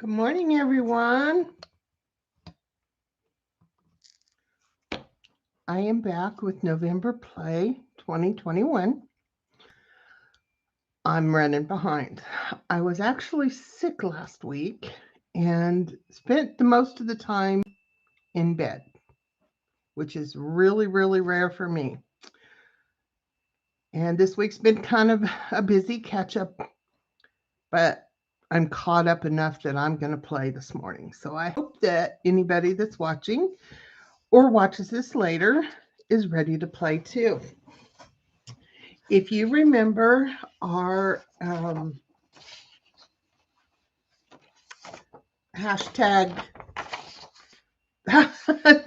Good morning, everyone. I am back with November Play 2021. I'm running behind. I was actually sick last week and spent the most of the time in bed, which is really, really rare for me. And this week's been kind of a busy catch up, but I'm caught up enough that I'm going to play this morning. So I hope that anybody that's watching or watches this later is ready to play too. If you remember our hashtag,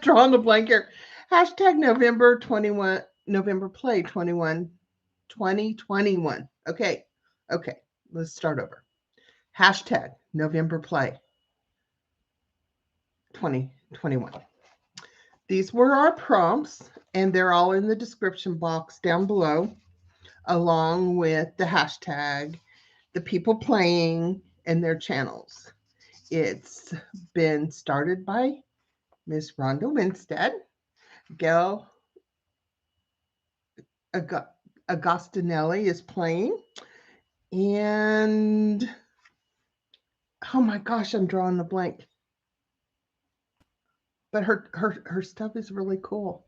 drawing a blank here, hashtag November 21, November Play 21, 2021. Okay, let's start over. Hashtag November Play 2021. These were our prompts, and they're all in the description box down below, along with the hashtag, the people playing, and their channels. It's been started by Miss Ronda Winstead. Gayle Agostinelli is playing. And oh my gosh, I'm drawing a blank. But her stuff is really cool.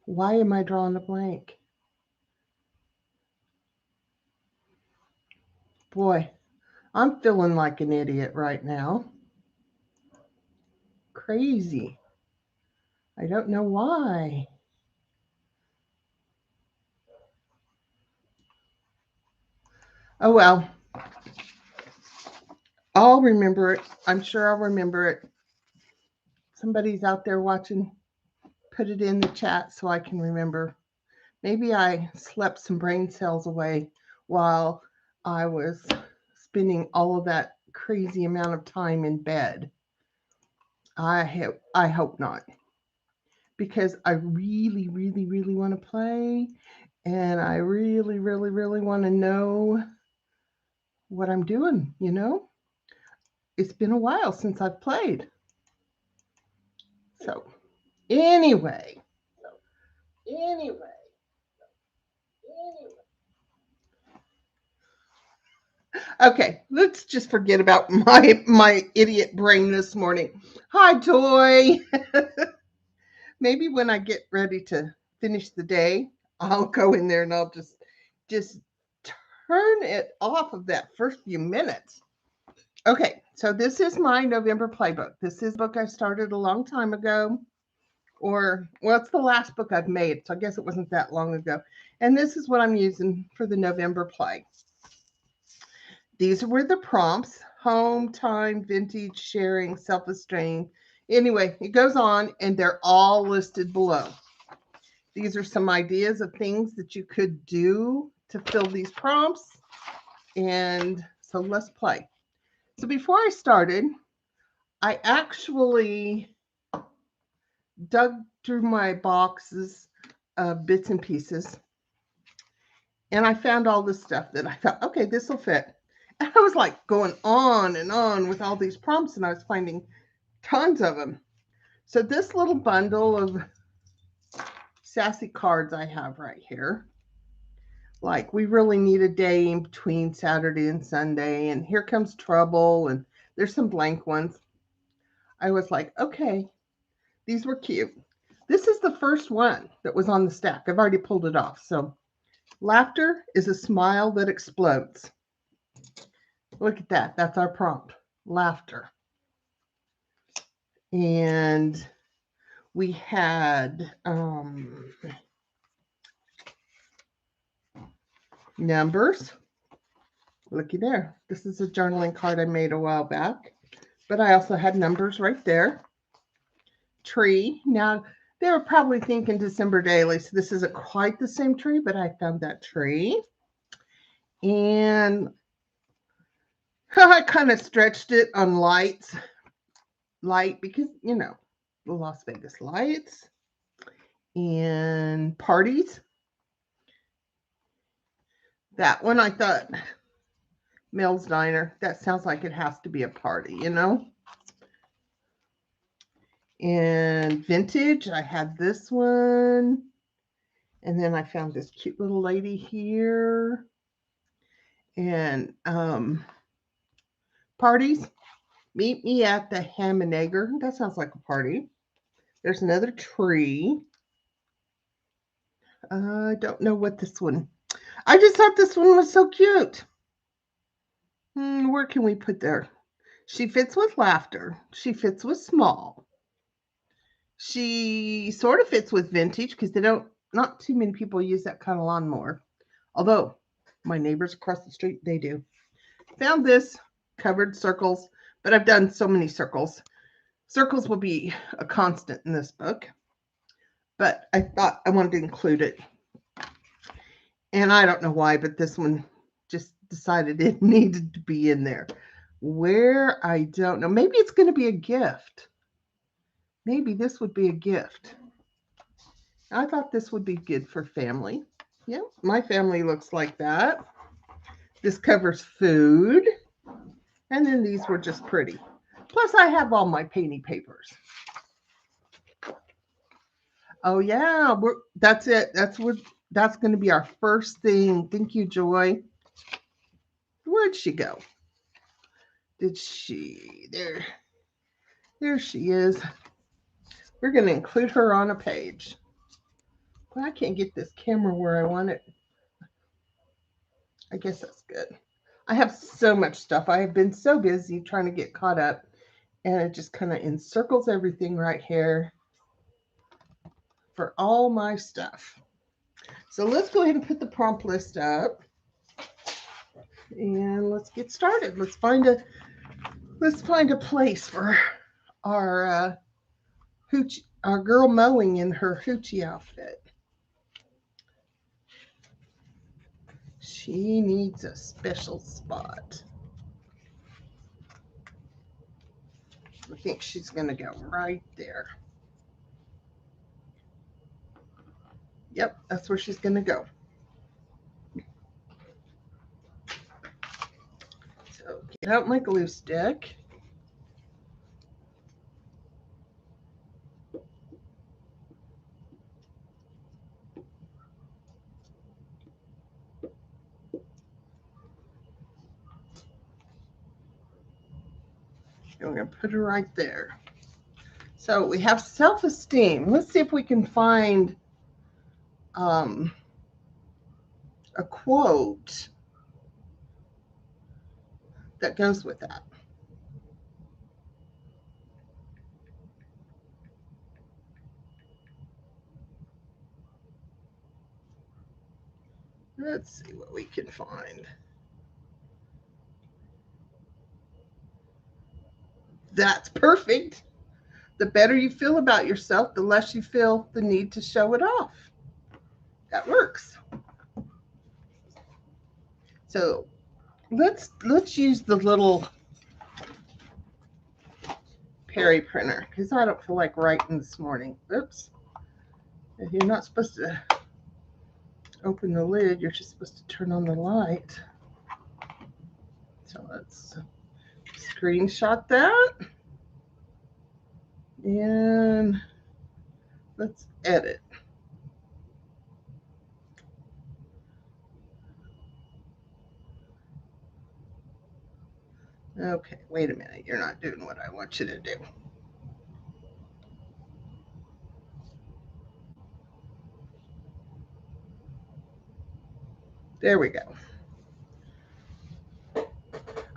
Why am I drawing a blank? Boy, I'm feeling like an idiot right now. Crazy. I don't know why. Oh well. I'll remember it. I'm sure I'll remember it. Somebody's out there watching. Put it in the chat so I can remember. Maybe I slept some brain cells away while I was spending all of that crazy amount of time in bed. I hope not, because I really, really, really want to play, and I really, really, really want to know what I'm doing. It's been a while since I've played. So anyway, anyway. Okay, let's just forget about my idiot brain this morning. Hi, Joy. Maybe when I get ready to finish the day, I'll go in there and I'll just turn it off of that first few minutes. Okay, so this is my November playbook. This is a book I started a long time ago, or well, it's the last book I've made, so I guess it wasn't that long ago. And this is what I'm using for the November play. These were the prompts: home, time, vintage, sharing, self esteem. Anyway, it goes on, and they're all listed below. These are some ideas of things that you could do to fill these prompts. And so let's play. So before I started, I actually dug through my boxes of bits and pieces, and I found all this stuff that I thought, okay, this will fit. And I was like going on and on with all these prompts, and I was finding tons of them. So this little bundle of sassy cards I have right here, like we really need a day in between Saturday and Sunday, and here comes trouble, and there's some blank ones. I was like, okay, these were cute. This is the first one that was on the stack. I've already pulled it off. So laughter is a smile that explodes. Look at that. That's our prompt. Laughter. And we had numbers. Looky there. This is a journaling card I made a while back. But I also had numbers right there. Tree. Now, they were probably thinking December daily, so this isn't quite the same tree, but I found that tree. And I kind of stretched it on light because, the Las Vegas lights and parties. That one I thought Mel's Diner. That sounds like it has to be a party, you know? And vintage, I had this one. And then I found this cute little lady here. And parties, meet me at the Ham and Egger. That sounds like a party. There's another tree. I don't know what this one. I just thought this one was so cute. Where can we put there? She fits with laughter. She fits with small. She sort of fits with vintage because not too many people use that kind of lawnmower. Although my neighbors across the street, they do. Found this covered circles, but I've done so many circles. Circles will be a constant in this book, but I thought I wanted to include it. And I don't know why, but this one just decided it needed to be in there. Where, I don't know. Maybe it's going to be a gift. Maybe this would be a gift. I thought this would be good for family. Yeah, my family looks like that. This covers food. And then these were just pretty. Plus, I have all my painting papers. Oh yeah, that's it. That's going to be our first thing. Thank you, Joy. Where'd she go? Did she? There she is. We're going to include her on a page. Well, I can't get this camera where I want it. I guess that's good. I have so much stuff. I have been so busy trying to get caught up, and it just kind of encircles everything right here for all my stuff. So let's go ahead and put the prompt list up, and let's get started. Let's find a place for our hoochie, our girl mowing in her hoochie outfit. She needs a special spot. I think she's going to go right there. Yep, that's where she's going to go. So get out my glue stick. And we're going to put her right there. So we have self-esteem. Let's see if we can find a quote that goes with that. Let's see what we can find. That's perfect. The better you feel about yourself, the less you feel the need to show it off. That works. So let's use the little Perry printer because I don't feel like writing this morning. Oops. You're not supposed to open the lid. You're just supposed to turn on the light. So let's screenshot that. And let's edit. Okay, wait a minute. You're not doing what I want you to do. There we go.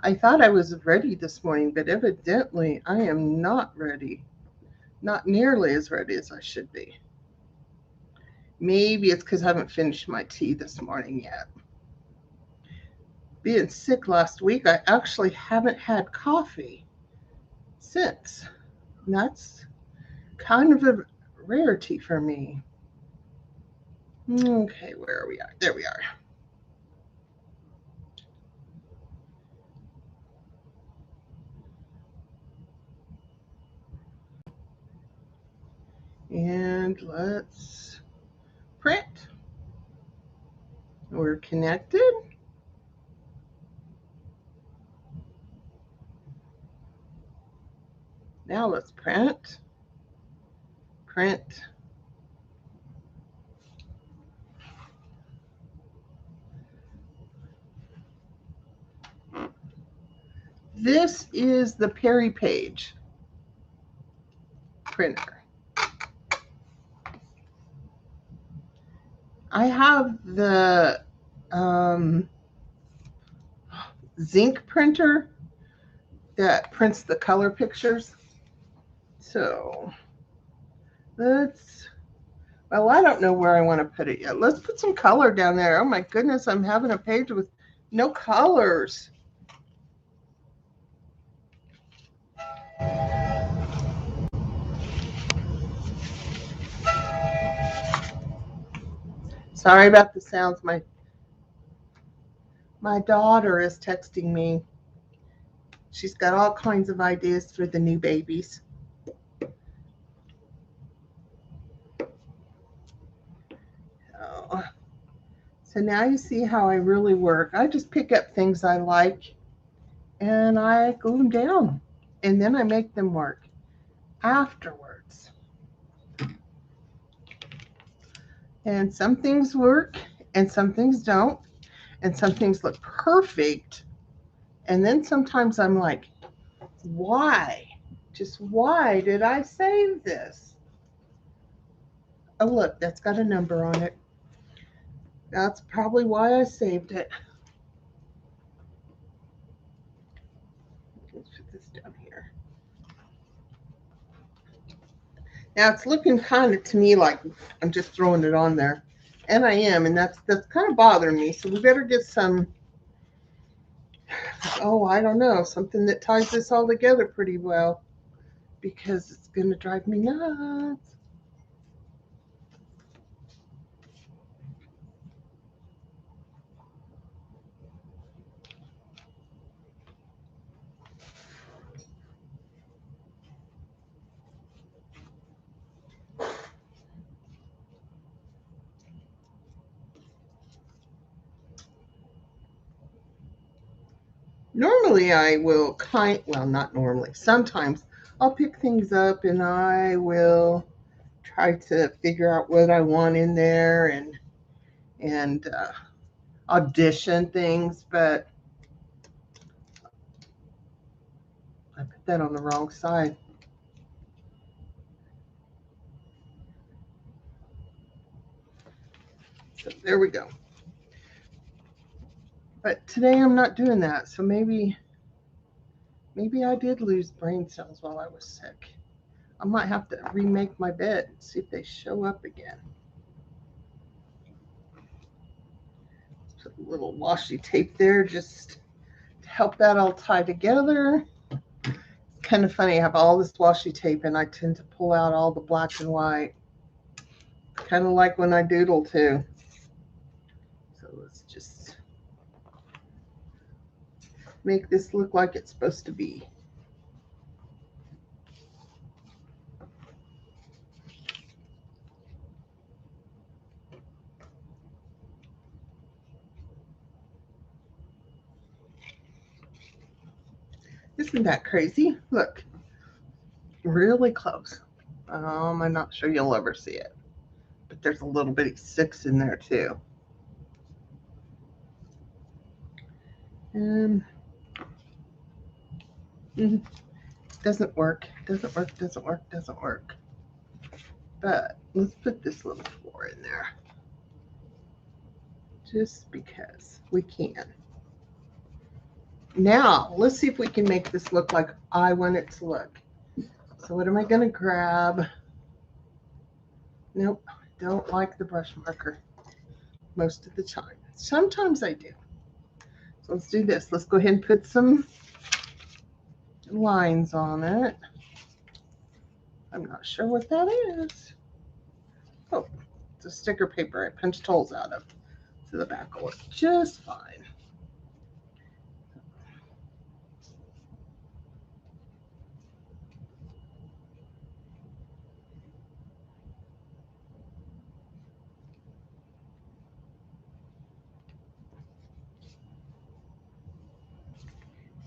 I thought I was ready this morning, but evidently I am not ready. Not nearly as ready as I should be. Maybe it's because I haven't finished my tea this morning yet. Being sick last week, I actually haven't had coffee since. And that's kind of a rarity for me. Okay, where are we at? There we are. And let's print. We're connected. Now let's print. Print. This is the Perry Page printer. I have the zinc printer that prints the color pictures. So well, I don't know where I want to put it yet. Let's put some color down there. Oh my goodness, I'm having a page with no colors. Sorry about the sounds. My daughter is texting me. She's got all kinds of ideas for the new babies. So now you see how I really work. I just pick up things I like and I glue them down. And then I make them work afterwards. And some things work and some things don't. And some things look perfect. And then sometimes I'm like, why? Just why did I save this? Oh, look, that's got a number on it. That's probably why I saved it. Let's put this down here. Now it's looking kind of to me like I'm just throwing it on there. And I am, and that's kind of bothering me. So we better get some, I don't know, something that ties this all together pretty well, because it's going to drive me nuts. Normally I will not normally, sometimes I'll pick things up and I will try to figure out what I want in there and audition things, but I put that on the wrong side. So there we go. But today I'm not doing that. So maybe I did lose brain cells while I was sick. I might have to remake my bed and see if they show up again. Put a little washi tape there just to help that all tie together. It's kind of funny. I have all this washi tape and I tend to pull out all the black and white. Kind of like when I doodle too. So let's just make this look like it's supposed to be. Isn't that crazy? Look, really close. I'm not sure you'll ever see it, but there's a little bitty 6 in there too. And doesn't work. Doesn't work. But let's put this little 4 in there, just because we can. Now let's see if we can make this look like I want it to look. So what am I going to grab? Nope, don't like the brush marker most of the time. Sometimes I do. So let's do this. Let's go ahead and put some lines on it. I'm not sure what that is. Oh, it's a sticker paper I punched holes out of. So the back will work just fine.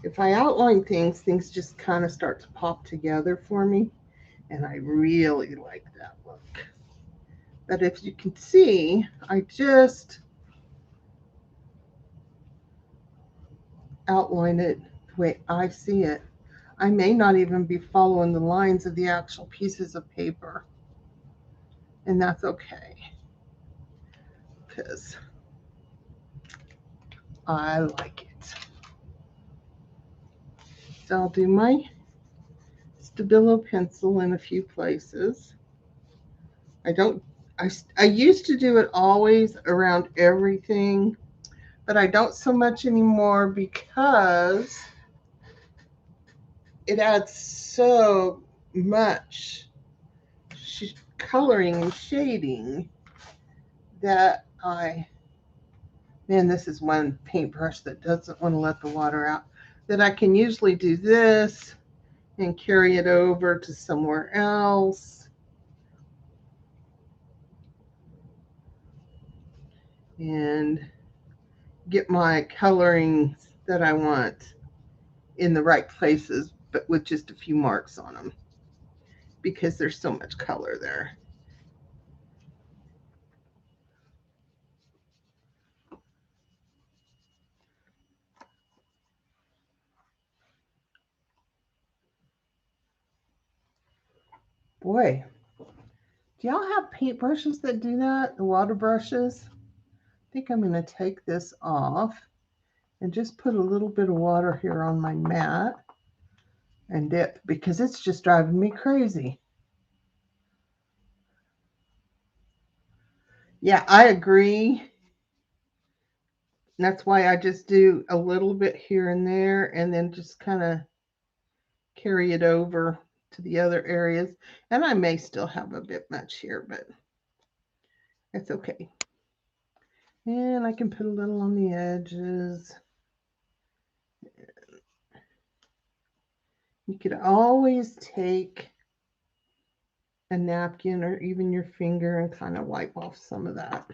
If I outline things, things just kind of start to pop together for me. And I really like that look. But if you can see, I just outline it the way I see it. I may not even be following the lines of the actual pieces of paper. And that's okay, because I like it. So I'll do my Stabilo pencil in a few places. I don't, I used to do it always around everything, but I don't so much anymore because it adds so much coloring and shading that man, this is one paintbrush that doesn't want to let the water out, that I can usually do this and carry it over to somewhere else. And get my colorings that I want in the right places, but with just a few marks on them because there's so much color there. Boy, do y'all have paintbrushes that do that? The water brushes? I think I'm going to take this off and just put a little bit of water here on my mat and dip because it's just driving me crazy. Yeah, I agree. That's why I just do a little bit here and there and then just kind of carry it over to the other areas. And I may still have a bit much here, but it's okay. And I can put a little on the edges. You could always take a napkin or even your finger and kind of wipe off some of that.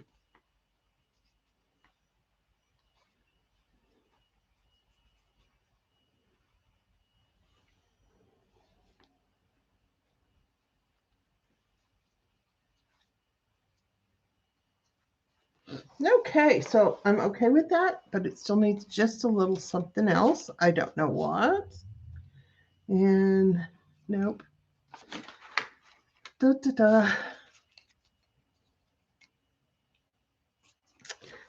Okay, so I'm okay with that, but it still needs just a little something else. I don't know what. And nope. Da, da, da.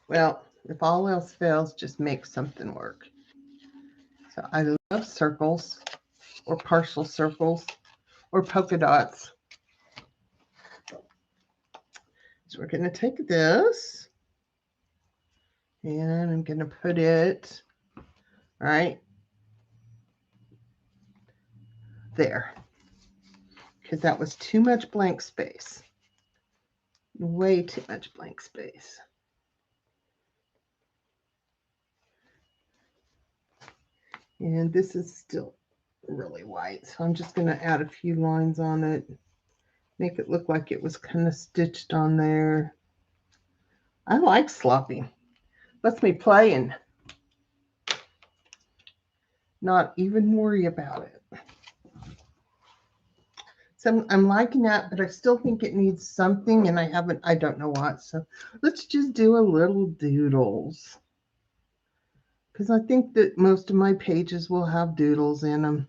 Well, if all else fails, just make something work. So I love circles or partial circles or polka dots. So we're going to take this and I'm going to put it right there because that was too much blank space. Way too much blank space. And this is still really white, so I'm just going to add a few lines on it, make it look like it was kind of stitched on there. I like sloppy. Lets me play and not even worry about it. So I'm liking that, but I still think it needs something, and I don't know what. So let's just do a little doodles. Because I think that most of my pages will have doodles in them.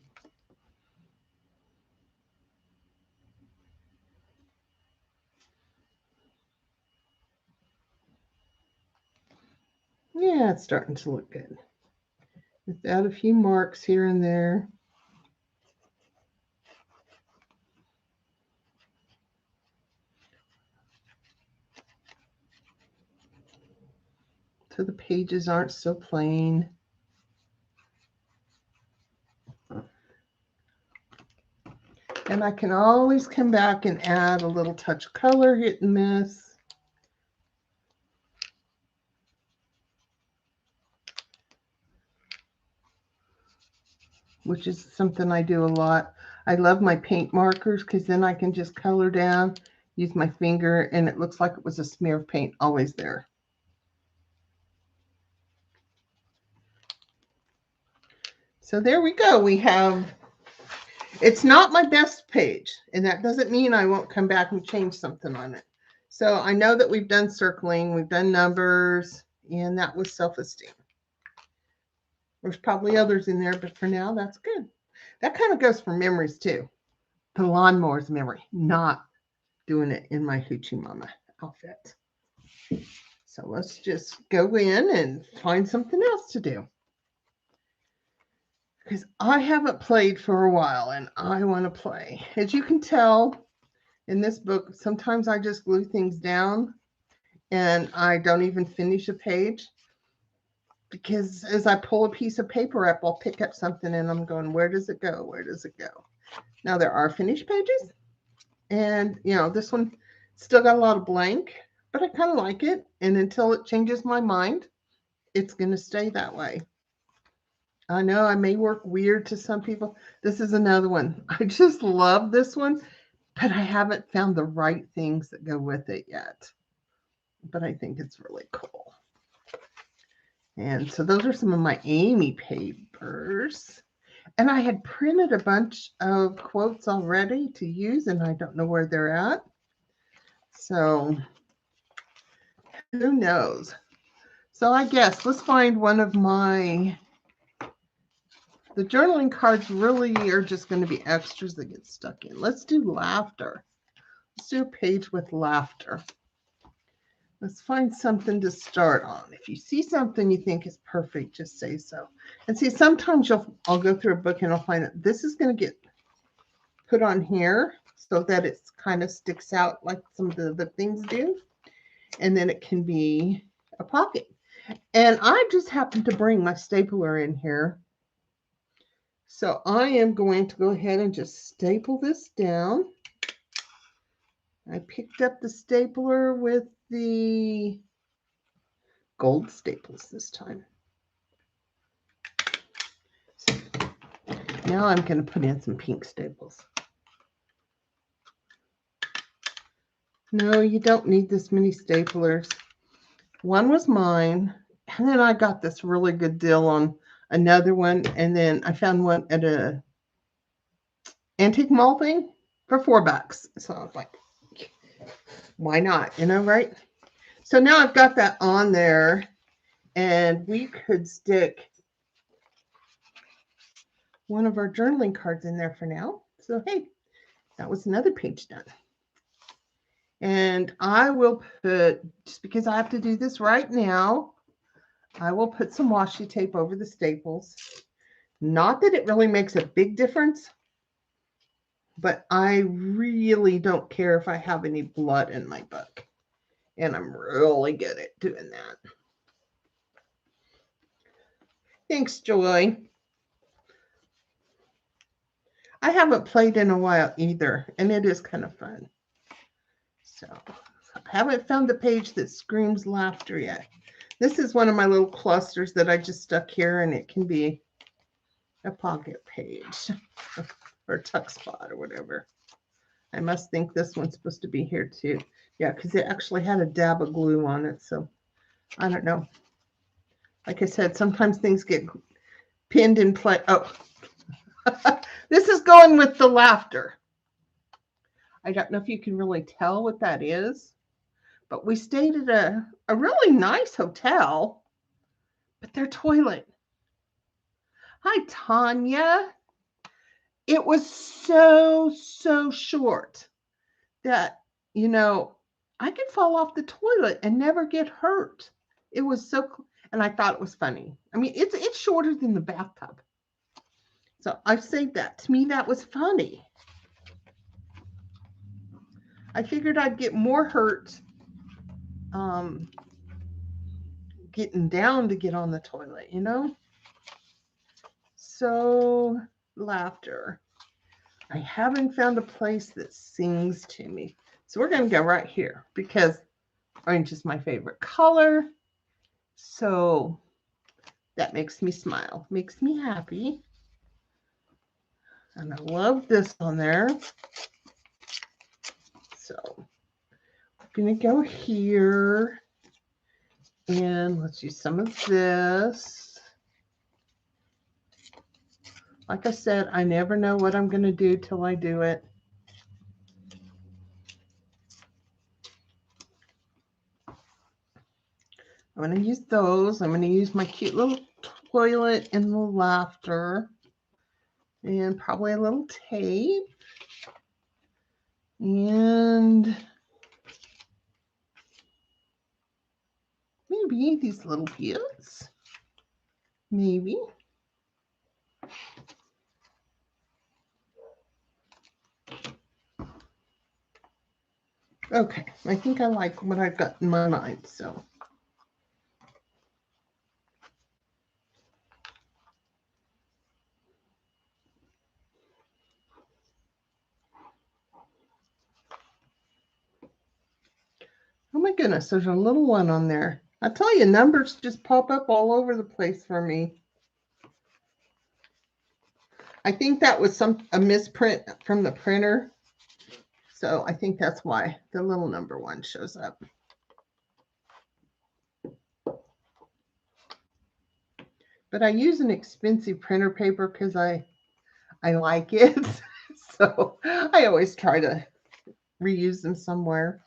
Yeah, it's starting to look good. Just add a few marks here and there. So the pages aren't so plain. And I can always come back and add a little touch of color, hit and miss. Which is something I do a lot. I love my paint markers because then I can just color down, use my finger, and it looks like it was a smear of paint always there. So there we go. We have, it's not my best page, and that doesn't mean I won't come back and change something on it. So I know that we've done circling, we've done numbers, and that was self-esteem. There's probably others in there, but for now, that's good. That kind of goes for memories too. The lawnmower's memory, not doing it in my Hoochie Mama outfit. So let's just go in and find something else to do. Because I haven't played for a while and I want to play. As you can tell in this book, sometimes I just glue things down and I don't even finish a page. Because as I pull a piece of paper up, I'll pick up something and I'm going, where does it go? Where does it go? Now there are finished pages. And, you know, this one still got a lot of blank, but I kind of like it. And until it changes my mind, it's going to stay that way. I know I may work weird to some people. This is another one. I just love this one, but I haven't found the right things that go with it yet. But I think it's really cool. And so those are some of my Amy papers. And I had printed a bunch of quotes already to use, and I don't know where they're at. So who knows? So I guess let's find one of my, the journaling cards really are just going to be extras that get stuck in. Let's do laughter. Let's do a page with laughter. Let's find something to start on. If you see something you think is perfect, just say so. And see, sometimes I'll go through a book and I'll find that this is going to get put on here so that it kind of sticks out like some of the things do. And then it can be a pocket. And I just happened to bring my stapler in here. So I am going to go ahead and just staple this down. I picked up the stapler with the gold staples this time. Now I'm going to put in some pink staples. No, you don't need this many staplers. One was mine, and then I got this really good deal on another one, and then I found one at a antique mall thing for $4. So I was like, why not? You know, right? So now I've got that on there, and we could stick one of our journaling cards in there for now. So hey, that was another page done. And I will put, just because I have to do this right now, I will put some washi tape over the staples. Not that it really makes a big difference, but I really don't care if I have any blood in my book. And I'm really good at doing that. Thanks, Joy. I haven't played in a while either, and it is kind of fun. So I haven't found the page that screams laughter yet. This is one of my little clusters that I just stuck here, and it can be a pocket page or tuck spot or whatever. I must think this one's supposed to be here too. Yeah, because it actually had a dab of glue on it. So I don't know. Like I said, sometimes things get pinned in place. Oh, this is going with the laughter. I don't know if you can really tell what that is, but we stayed at a really nice hotel, but their toilet. Hi, Tanya. It was so short that, you know, I could fall off the toilet and never get hurt. It was so, and I thought it was funny. I mean, it's shorter than the bathtub. So I've saved that. To me, that was funny. I figured I'd get more hurt getting down to get on the toilet, you know? So, laughter. I haven't found a place that sings to me. So we're going to go right here because orange is my favorite color. So that makes me smile, makes me happy. And I love this on there. So I'm going to go here. And let's use some of this. Like I said, I never know what I'm going to do till I do it. I'm going to use those. I'm going to use my cute little toilet and the laughter. And probably a little tape. And maybe these little bits. Maybe. Okay, I think I like what I've got in my mind, so. Oh my goodness, there's a little one on there. I tell you, numbers just pop up all over the place for me. I think that was a misprint from the printer. So I think that's why the little number 1 shows up. But I use an expensive printer paper because I like it. So I always try to reuse them somewhere.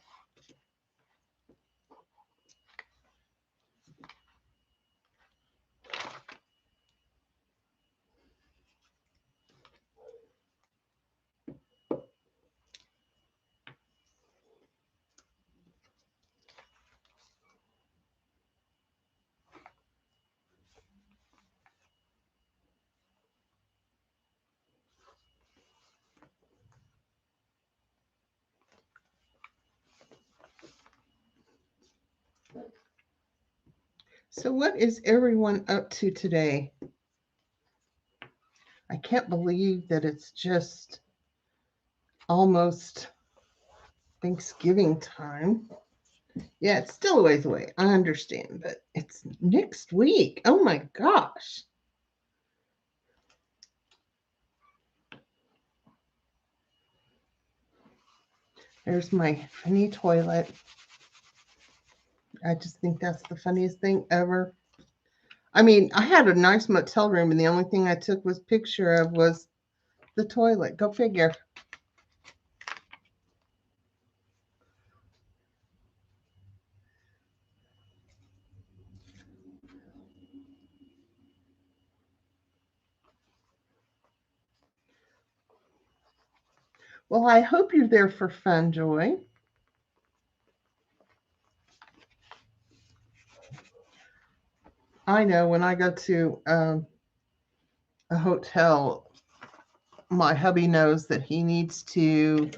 So what is everyone up to today? I can't believe that it's just almost Thanksgiving time. Yeah, it's still a ways away. I understand, but it's next week. Oh my gosh. There's my funny toilet. I just think that's the funniest thing ever. I mean, I had a nice motel room, and the only thing I took was picture of was the toilet. Go figure. Well, I hope you're there for fun, Joy. I know when I go to a hotel, my hubby knows that he needs to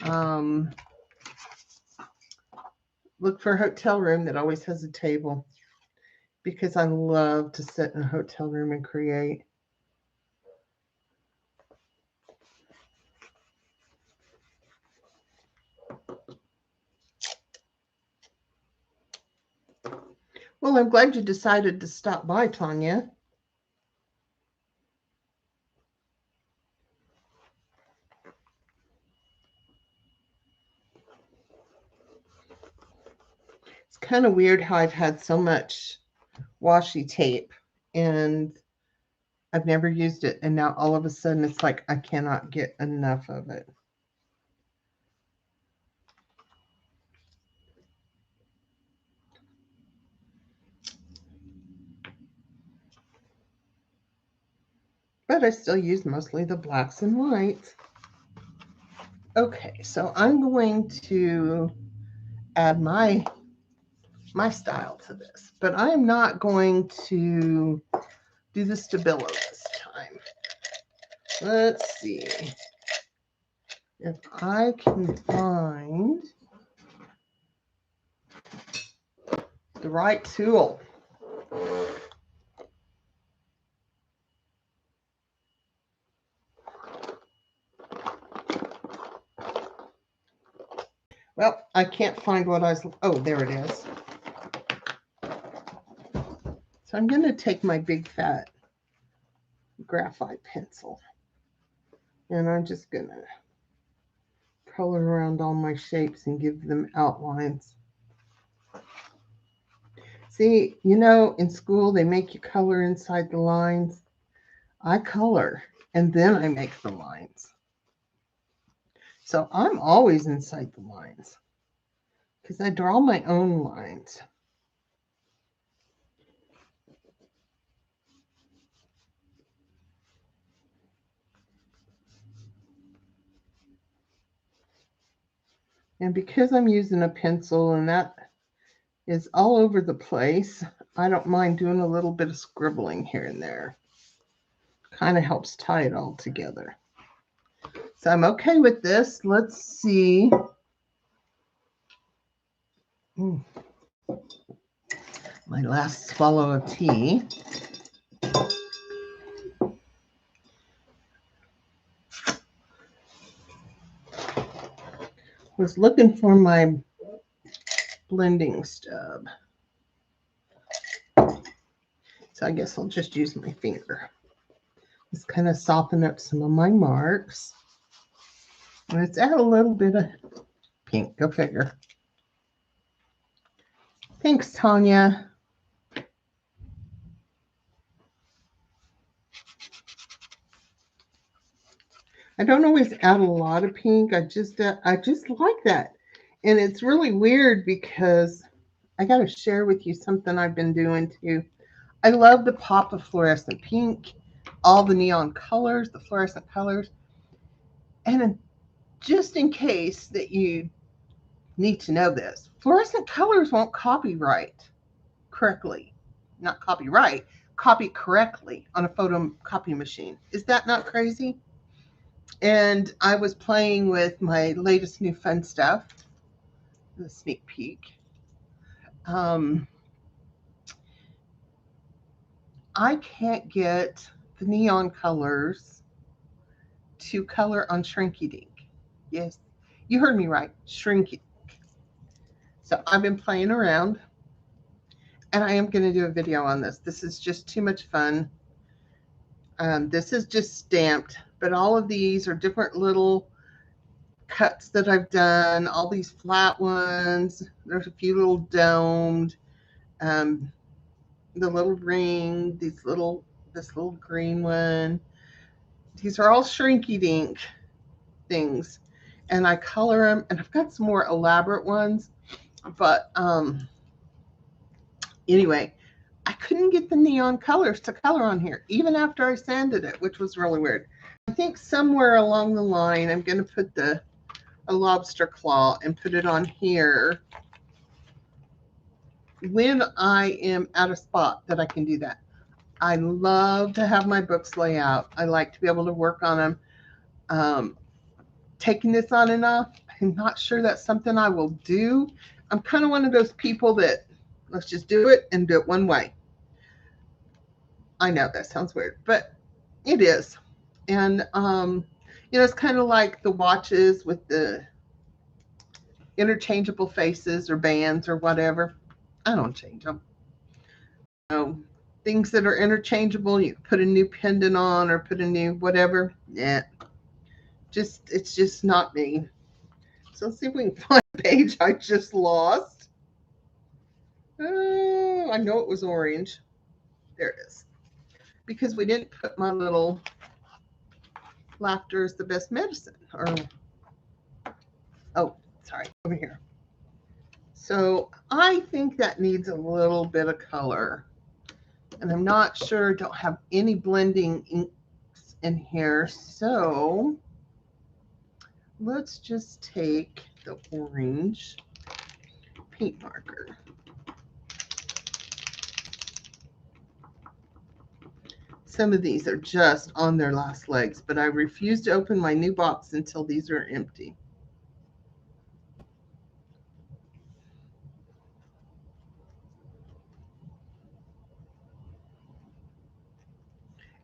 um, look for a hotel room that always has a table because I love to sit in a hotel room and create. Well, I'm glad you decided to stop by, Tanya. It's kind of weird how I've had so much washi tape and I've never used it. And now all of a sudden it's like I cannot get enough of it. But I still use mostly the blacks and whites. Okay, so I'm going to add my style to this, but I'm not going to do the Stabilo this time. Let's see if I can find the right tool. Well, I can't find what I was, oh, there it is. So I'm going to take my big fat graphite pencil and I'm just going to color around all my shapes and give them outlines. See, you know, in school they make you color inside the lines. I color and then I make the lines. So I'm always inside the lines because I draw my own lines. And because I'm using a pencil and that is all over the place, I don't mind doing a little bit of scribbling here and there. Kind of helps tie it all together. So I'm okay with this. Let's see. My last swallow of tea. Was looking for my blending stub. So I guess I'll just use my finger. Just kind of soften up some of my marks. Let's add a little bit of pink. Go figure. Thanks, Tanya. I don't always add a lot of pink. I just like that. And it's really weird because I got to share with you something I've been doing too. I love the pop of fluorescent pink, all the neon colors, the fluorescent colors. And just in case that you need to know this, fluorescent colors won't copyright correctly. Not copyright, copy correctly on a photocopy machine. Is that not crazy? And I was playing with my latest new fun stuff, the sneak peek. I can't get the neon colors to color on Shrinky Dink. Yes, you heard me right, Shrinky. So I've been playing around, and I am going to do a video on this. This is just too much fun. This is just stamped, but all of these are different little cuts that I've done. All these flat ones. There's a few little domed. The little ring. This little green one. These are all Shrinky Dink things, and I color them. And I've got some more elaborate ones, but anyway, I couldn't get the neon colors to color on here, even after I sanded it, which was really weird. I think somewhere along the line, I'm going to put a lobster claw and put it on here when I am at a spot that I can do that. I love to have my books lay out. I like to be able to work on them. Taking this on and off, I'm not sure that's something I will do. I'm kind of one of those people that let's just do it and do it one way. I know that sounds weird, but it is. And, it's kind of like the watches with the interchangeable faces or bands or whatever. I don't change them. Things that are interchangeable, you put a new pendant on or put a new whatever. Yeah, it's just not me. So let's see if we can find the page I just lost. Oh, I know it was orange. There it is. Because we didn't put my little laughter is the best medicine. Or oh, sorry, over here. So I think that needs a little bit of color. And I'm not sure, don't have any blending inks in here. So let's just take the orange paint marker. Some of these are just on their last legs, but I refuse to open my new box until these are empty.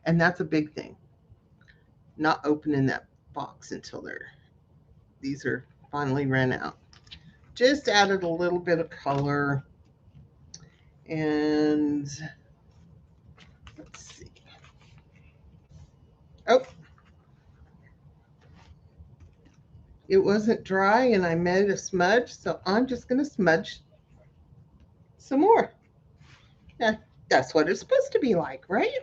And that's a big thing. Not opening that box until these are finally ran out. Just added a little bit of color. And let's see. Oh, it wasn't dry and I made a smudge, so I'm just going to smudge some more. Yeah, that's what it's supposed to be like, right?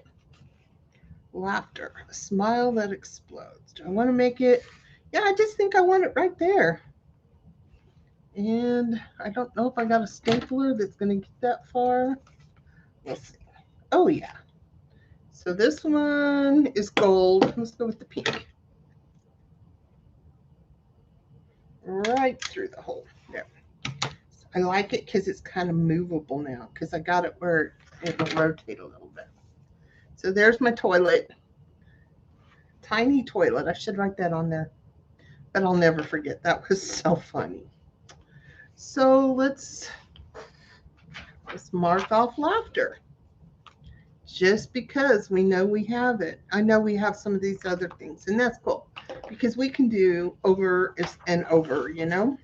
Laughter, a smile that explodes. Do I want to make it? Yeah, I just think I want it right there. And I don't know if I got a stapler that's going to get that far. We'll see. Oh, yeah. So this one is gold. Let's go with the pink. Right through the hole. There. I like it because it's kind of movable now because I got it where it will rotate a little bit. So there's my toilet. Tiny toilet. I should write that on there. But I'll never forget. That was so funny. So let's mark off laughter. Just because we know we have it. I know we have some of these other things, and that's cool because we can do over and over, you know?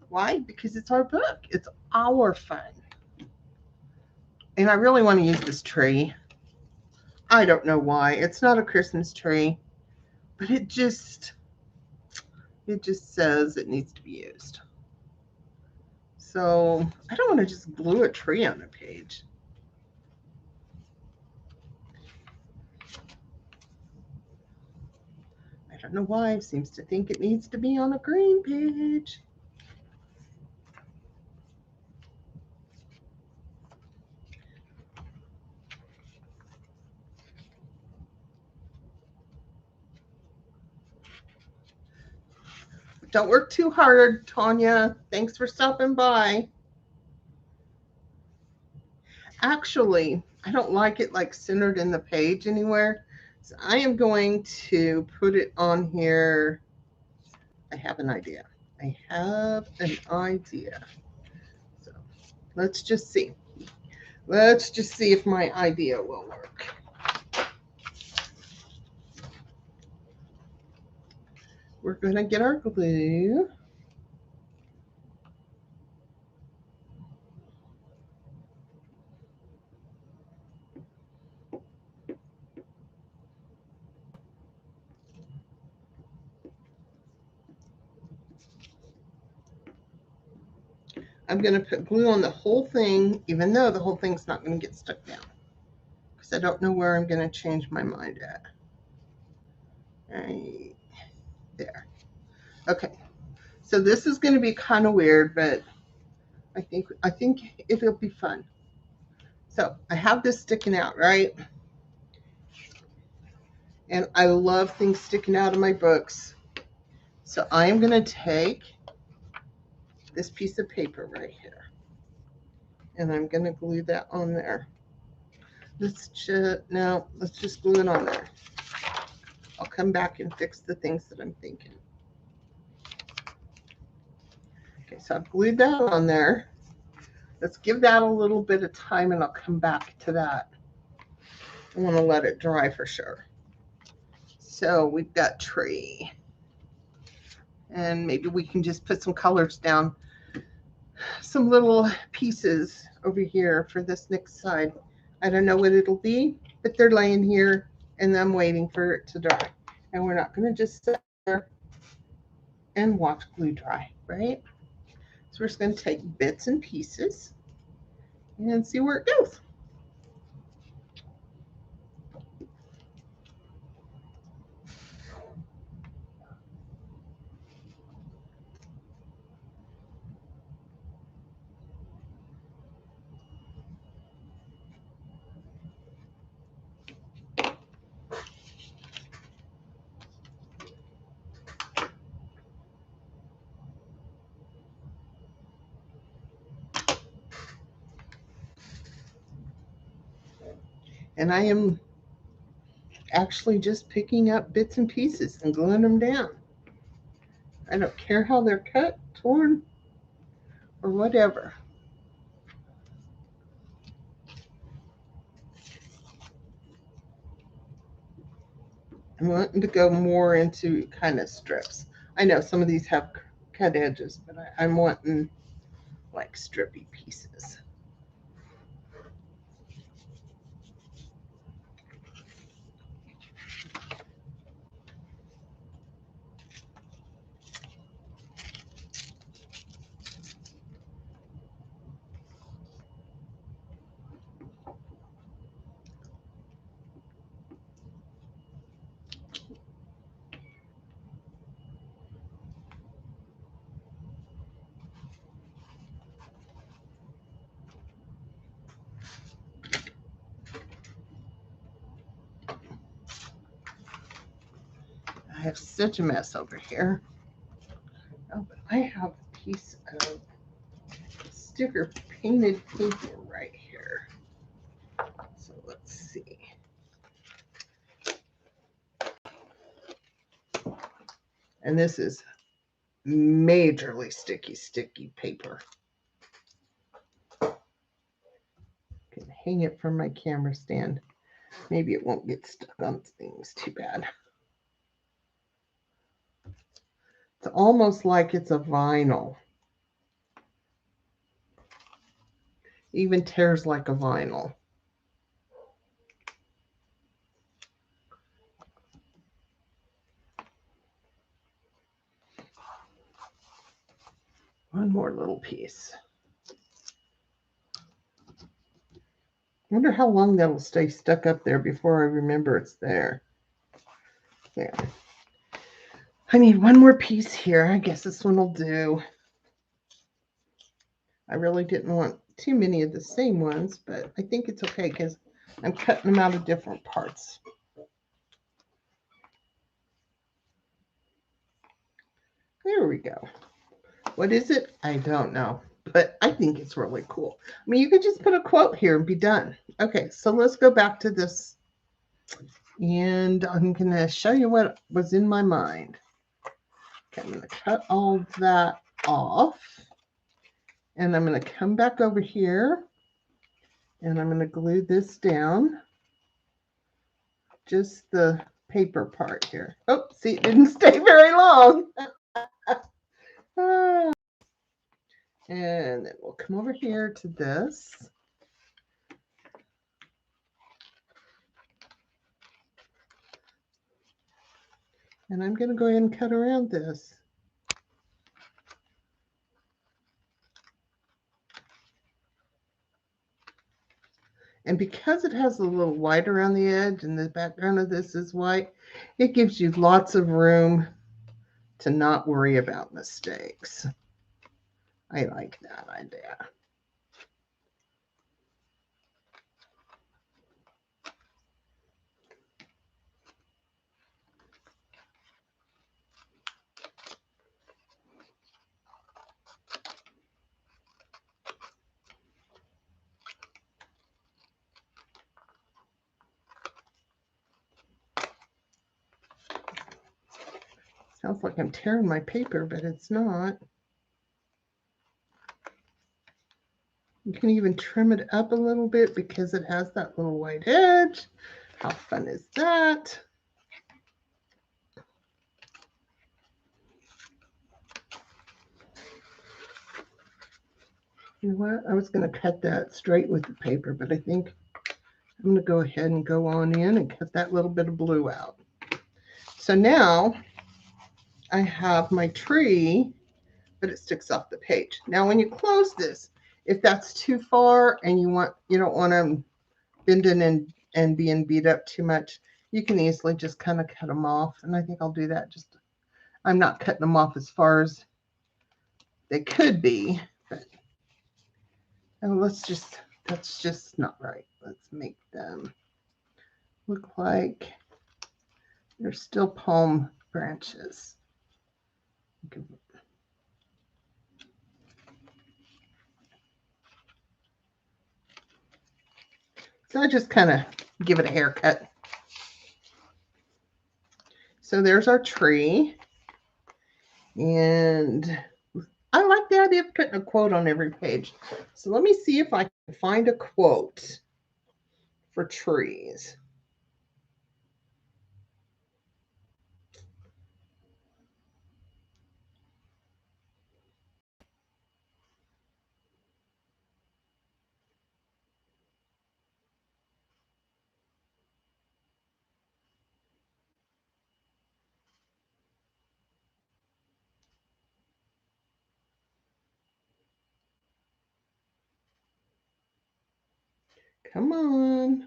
Why? Because it's our book. It's our fun. And I really want to use this tree. I don't know why. It's not a Christmas tree, but it just says it needs to be used. So I don't want to just glue a tree on a page. I don't know why. It seems to think it needs to be on a green page. Don't work too hard, Tanya. Thanks for stopping by. Actually, I don't like it like centered in the page anywhere. So I am going to put it on here. I have an idea. So let's just see. Let's just see if my idea will work. We're going to get our glue. I'm going to put glue on the whole thing, even though the whole thing's not going to get stuck down. Because I don't know where I'm going to change my mind at. Right there. Okay. So this is going to be kind of weird, but I think it'll be fun. So I have this sticking out, right? And I love things sticking out of my books. So I am going to take this piece of paper right here. And I'm going to glue that on there. Let's just glue it on there. I'll come back and fix the things that I'm thinking. Okay, so I've glued that on there. Let's give that a little bit of time and I'll come back to that. I want to let it dry for sure. So we've got tree. And maybe we can just put some colors down. Some little pieces over here for this next side. I don't know what it'll be, but they're laying here and I'm waiting for it to dry. And we're not going to just sit there and watch glue dry, right? So we're just going to take bits and pieces and see where it goes. And I am actually just picking up bits and pieces and gluing them down. I don't care how they're cut, torn, or whatever. I'm wanting to go more into kind of strips. I know some of these have cut edges, but I'm wanting like strippy pieces. I have such a mess over here. Oh, but I have a piece of sticker painted paper right here. So let's see. And this is majorly sticky paper. Can hang it from my camera stand. Maybe it won't get stuck on things too bad. It's almost like it's a vinyl. Even tears like a vinyl. One more little piece. I wonder how long that'll stay stuck up there before I remember it's there. There. I need one more piece here. I guess this one will do. I really didn't want too many of the same ones, but I think it's okay because I'm cutting them out of different parts. There we go. What is it? I don't know, but I think it's really cool. I mean, you could just put a quote here and be done. Okay, so let's go back to this. And I'm going to show you what was in my mind. Okay, I'm going to cut all that off. And I'm going to come back over here. And I'm going to glue this down. Just the paper part here. Oh, see, it didn't stay very long. And then we'll come over here to this. And I'm going to go ahead and cut around this. And because it has a little white around the edge and the background of this is white, it gives you lots of room to not worry about mistakes. I like that idea. Sounds like I'm tearing my paper, but it's not. You can even trim it up a little bit because it has that little white edge. How fun is that? You know what? I was going to cut that straight with the paper, but I think I'm going to go ahead and go on in and cut that little bit of blue out. So now I have my tree, but it sticks off the page. Now, when you close this, if that's too far and you don't want them bending and being beat up too much, you can easily just kind of cut them off. And I think I'll do that. I'm not cutting them off as far as they could be, but that's just not right. Let's make them look like they're still palm branches. So I just kind of give it a haircut. So there's our tree. And I like the idea of putting a quote on every page. So let me see if I can find a quote for trees. Come on.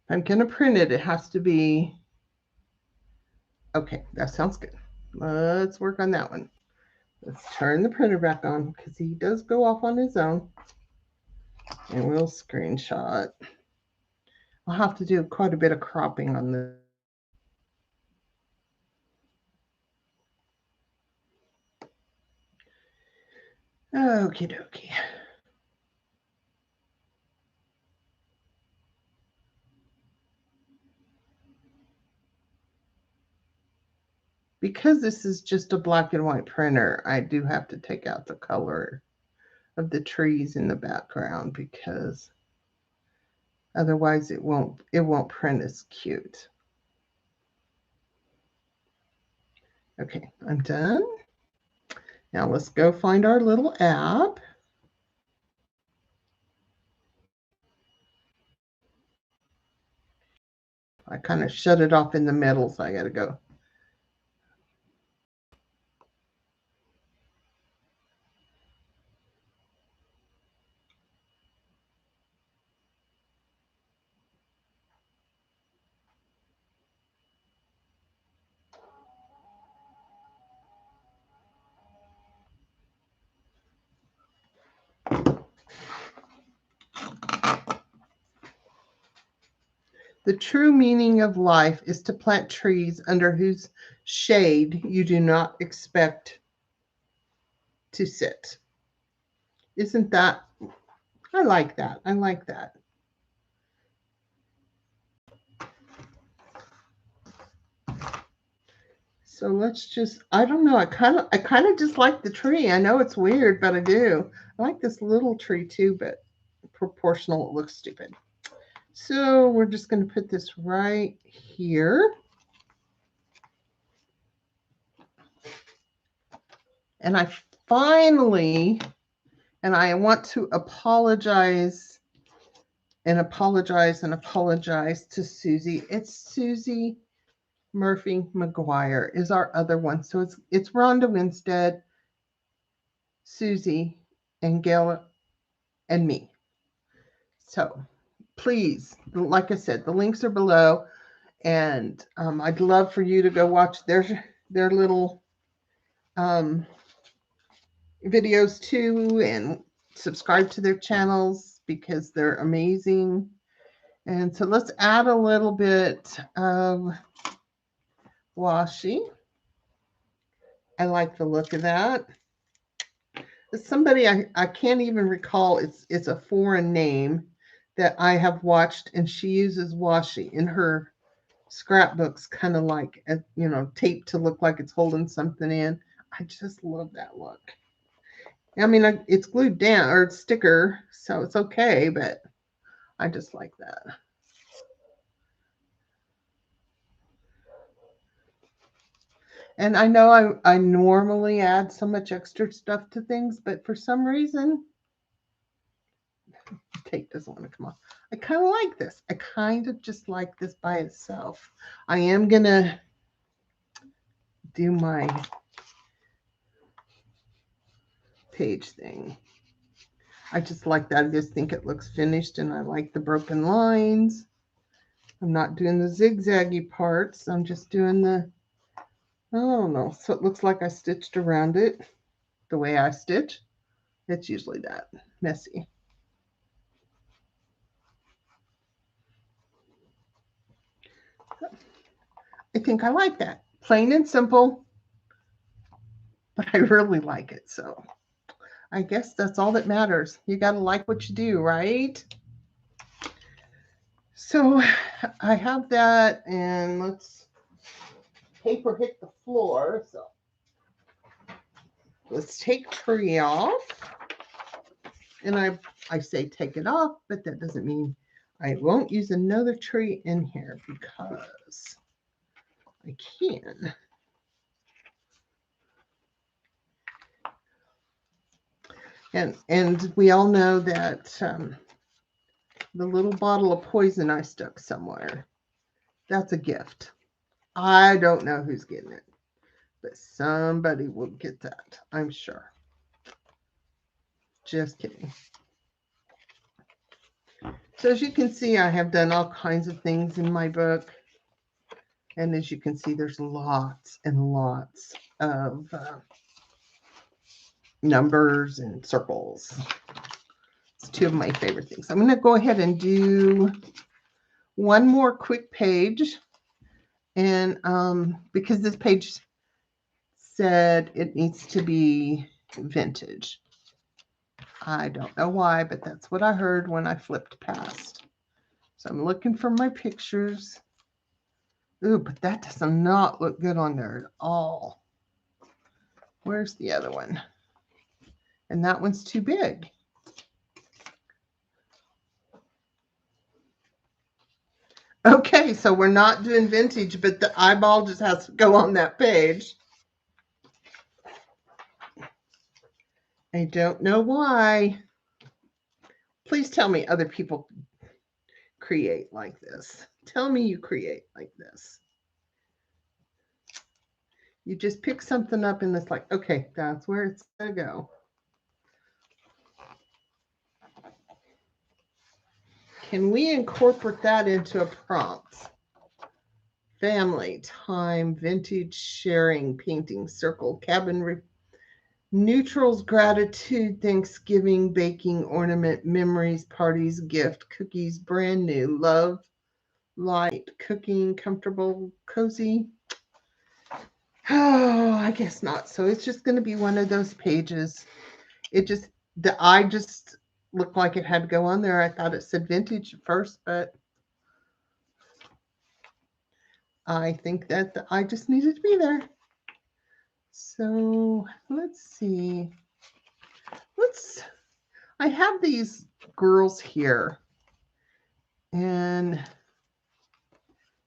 If I'm going to print it, it has to be, okay, that sounds good. Let's work on that one. Let's turn the printer back on because he does go off on his own. And we'll screenshot. I'll have to do quite a bit of cropping on this. Okie dokie. Because this is just a black and white printer, I do have to take out the color of the trees in the background because otherwise it won't print as cute. Okay, I'm done. Now let's go find our little app. I kind of shut it off in the middle, so I got to go. The true meaning of life is to plant trees under whose shade you do not expect to sit. Isn't that? I like that. I like that. So let's just, I don't know, I kind of just like the tree. I know it's weird, but I do. I like this little tree too, but proportional, it looks stupid. So we're just going to put this right here. And I finally, and I want to apologize and apologize and apologize to Susie. It's Susie Murphy-Mcguire is our other one. So it's Ronda, Winstead, Susie, and Gayle and me. So please, like I said, the links are below, and I'd love for you to go watch their little videos too, and subscribe to their channels because they're amazing. And so let's add a little bit of washi. I like the look of that. Somebody I can't even recall, it's a foreign name that I have watched, and she uses washi in her scrapbooks, kind of like, tape to look like it's holding something in. I just love that look. I mean, it's glued down, or it's sticker, so it's okay, but I just like that. And I know I normally add so much extra stuff to things, but for some reason, the tape doesn't want to come off. I kind of like this. I kind of just like this by itself. I am going to do my page thing. I just like that. I just think it looks finished, and I like the broken lines. I'm not doing the zigzaggy parts. I'm just doing the, I don't know. So it looks like I stitched around it the way I stitch. It's usually that messy. I think I like that. Plain and simple, but I really like it. So I guess that's all that matters. You got to like what you do, right? So I have that, and let's paper hit the floor. So let's take tree off. And I say take it off, but that doesn't mean I won't use another tree in here because I can. And we all know that the little bottle of poison I stuck somewhere, that's a gift. I don't know who's getting it, but somebody will get that, I'm sure. Just kidding. So as you can see, I have done all kinds of things in my book. And as you can see, there's lots and lots of numbers and circles. It's two of my favorite things. I'm going to go ahead and do one more quick page. And because this page said it needs to be vintage. I don't know why, but that's what I heard when I flipped past. So I'm looking for my pictures. Ooh, but that does not look good on there at all. Where's the other one? And that one's too big. Okay, so we're not doing vintage, but the eyeball just has to go on that page. I don't know why. Please tell me other people create like this. Tell me you create like this. You just pick something up and it's like, okay, that's where it's going to go. Can we incorporate that into a prompt? Family, time, vintage, sharing, painting, circle, cabin, neutrals, gratitude, Thanksgiving, baking, ornament, memories, parties, gift, cookies, brand new, love, light, cooking, comfortable, cozy. Oh, I guess not. So it's just going to be one of those pages. The eye just looked like it had to go on there. I thought it said vintage at first, but I think that the eye just needed to be there. So let's see. I have these girls here. And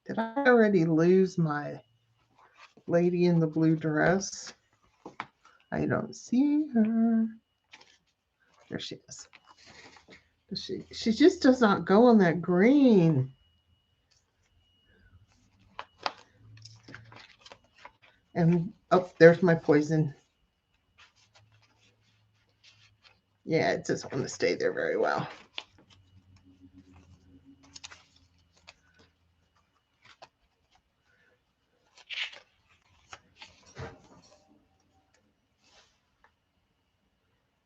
did I already lose my lady in the blue dress? I don't see her. There she is. She just does not go on that green. And oh, there's my poison. Yeah, it doesn't want to stay there very well.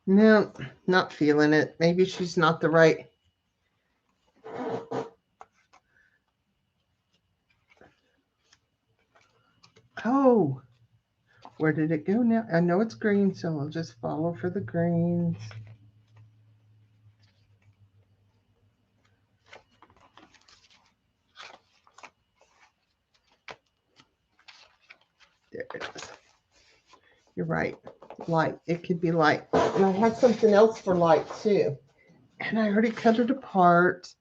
No, not feeling it. Maybe she's not the right. Oh, where did it go now? I know it's green, so I'll just follow for the greens. There it is. You're right. Light. It could be light. And I had something else for light too. And I already cut it apart.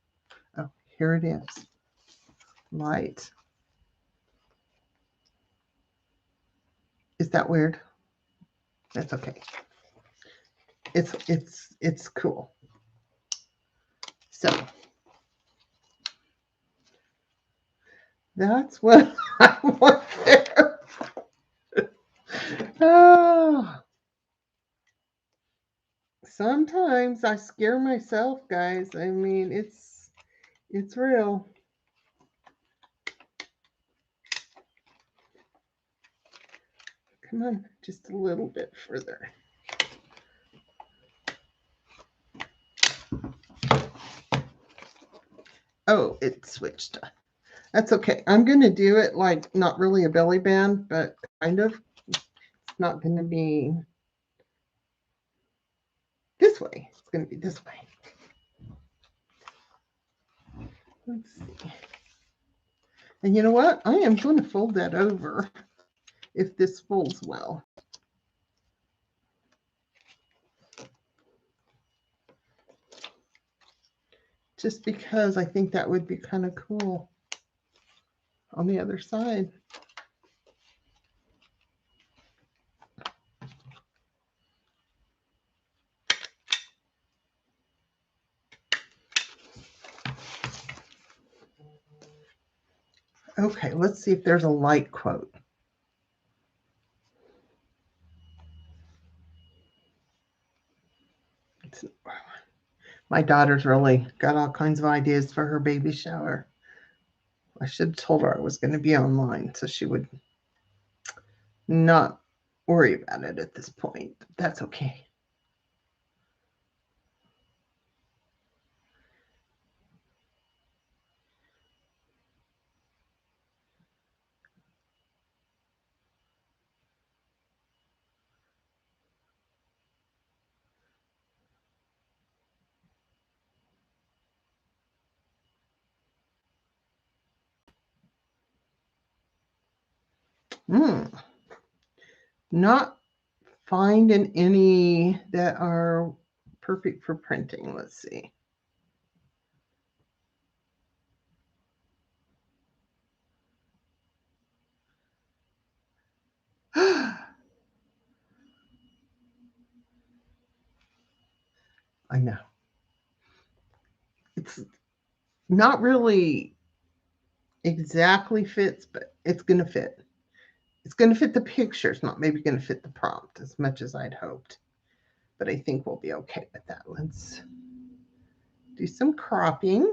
Oh, here it is. Light. Is that weird? That's okay. It's cool. So that's what I want there. Oh, sometimes I scare myself, guys. I mean, it's real. Come on, just a little bit further. Oh, it switched. That's okay. I'm going to do it like not really a belly band, but kind of. It's not going to be this way. It's going to be this way. Let's see. And you know what? I am going to fold that over if this folds well. Just because I think that would be kind of cool on the other side. Okay, let's see if there's a light quote. My daughter's really got all kinds of ideas for her baby shower. I should have told her I was going to be online so she would not worry about it at this point. That's okay. Not finding any that are perfect for printing. Let's see. I know. It's not really exactly fits, but it's going to fit. It's going to fit the picture. It's not maybe going to fit the prompt as much as I'd hoped. But I think we'll be okay with that. Let's do some cropping.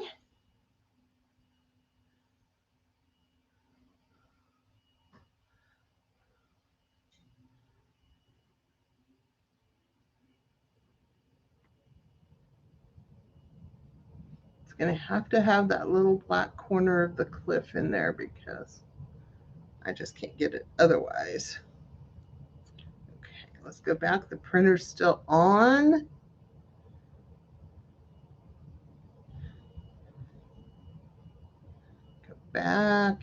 It's going to have that little black corner of the cliff in there because I just can't get it otherwise. Okay, let's go back. The printer's still on. Go back.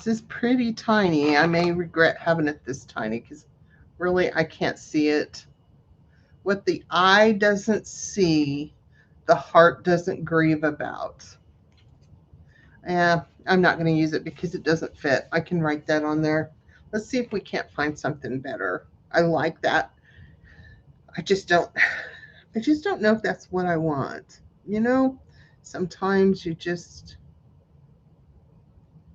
This is pretty tiny. I may regret having it this tiny because really I can't see it. What the eye doesn't see, the heart doesn't grieve about. Yeah, I'm not going to use it because it doesn't fit. I can write that on there. Let's see if we can't find something better. I like that. I just don't know if that's what I want. You know, sometimes you just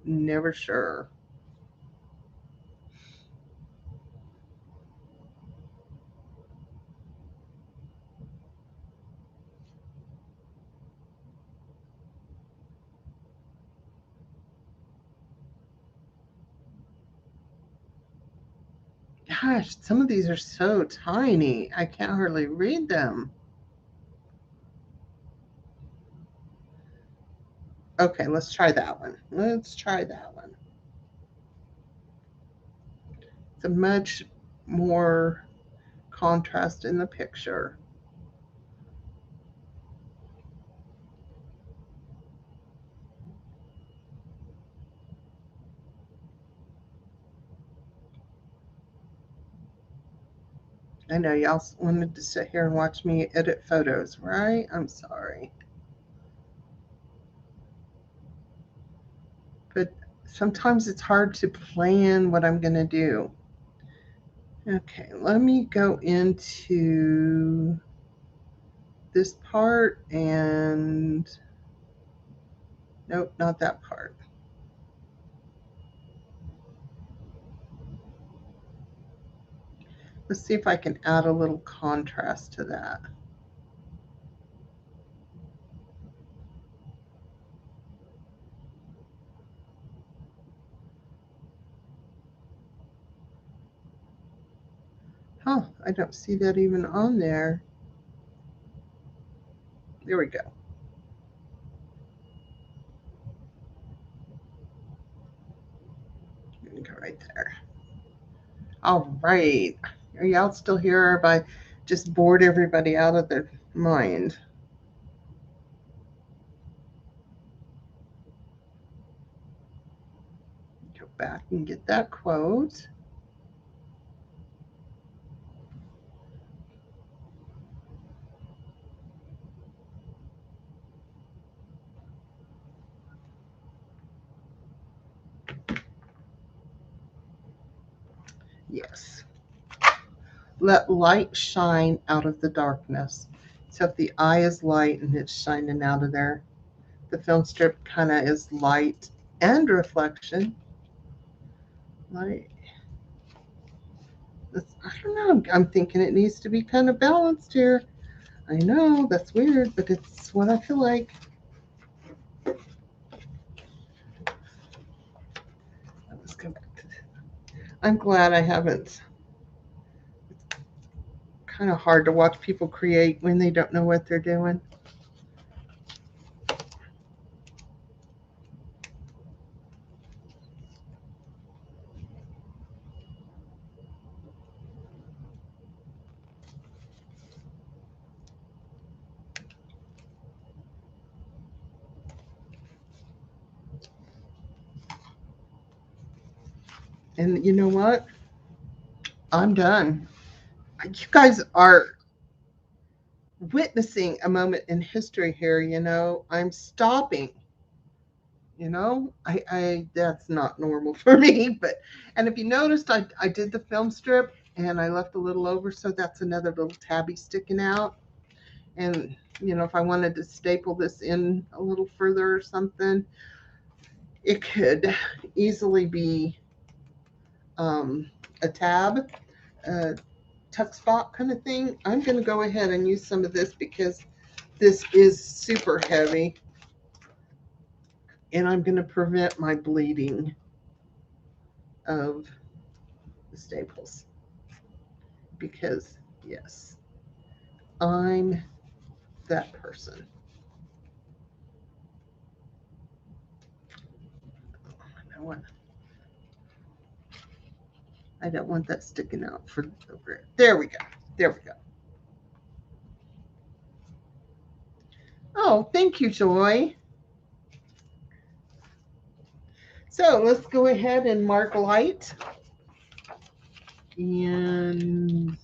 never sure. Gosh, some of these are so tiny. I can't hardly read them. Okay, let's try that one. Let's try that one. It's a much more contrast in the picture. I know y'all wanted to sit here and watch me edit photos, right? I'm sorry. But sometimes it's hard to plan what I'm going to do. Okay, let me go into this part and nope, not that part. Let's see if I can add a little contrast to that. Huh, I don't see that even on there. There we go. Go right there. All right. Are y'all still here? Or have I just bored everybody out of their mind? Go back and get that quote. Yes. Let light shine out of the darkness. So if the eye is light and it's shining out of there, the film strip kind of is light and reflection. Light. I don't know. I'm thinking it needs to be kind of balanced here. I know that's weird, but it's what I feel like. Let's go back to this. I'm glad I haven't. It's kind of hard to watch people create when they don't know what they're doing. And you know what? I'm done. You guys are witnessing a moment in history here. I'm stopping. I that's not normal for me. And if you noticed, I did the film strip and I left a little over, so that's another little tabby sticking out. And if I wanted to staple this in a little further or something, it could easily be a tab, a tuck spot kind of thing. I'm going to go ahead and use some of this because this is super heavy, and I'm going to prevent my bleeding of the staples because, yes, I'm that person. I don't want that sticking out for over it. There we go. There we go. Oh, thank you, Joy. So let's go ahead and mark light. And